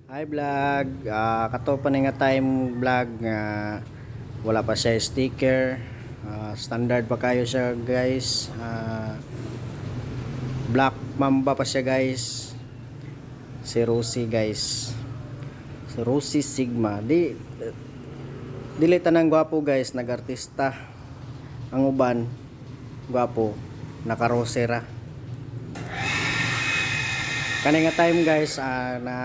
Hi vlog, kato pa nga time vlog nga wala pa siya sticker. Standard pa kayo siya guys. Black Mamba pa siya guys. Si Rosie guys. Si Rosie Sigma. Dili tanang gwapo guys, nag-artista. Ang uban gwapo, naka-rosera. Kani nga time guys, na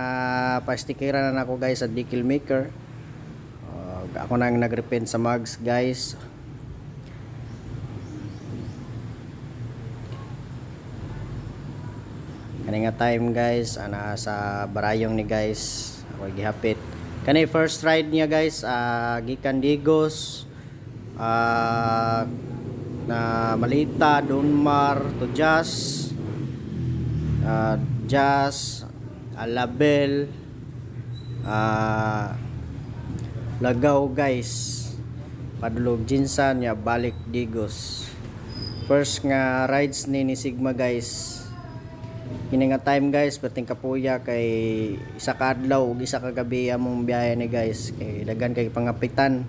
pa-stickeran na ako guys sa decal maker. Ako nang nag-repent sa mugs guys. Kani nga time guys, sa barayong ni guys ako gihapit. Kani first ride niya guys, gikan Digos, na Malita, Dunmar to Jazz, Alabel, Lagaw guys, padulog Jinsan ya balik Digos. First nga rides ni Sigma guys. Kini nga time guys, perting kapuya kay isa ka adlaw ug isa ka gabi among biyahe ni guys, kay daghan kay pangapitan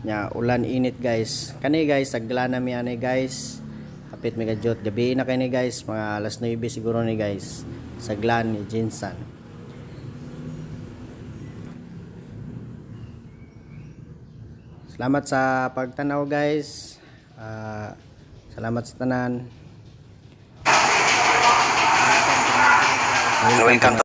nya ulan init guys. Kani guys saglana mi ani guys, hapit mi kadyot gabi na kay ni guys, mga alas 9 siguro ni guys, saglan ni Jinsan. Salamat sa pagtanaw guys. Salamat sa tanan. Welcome to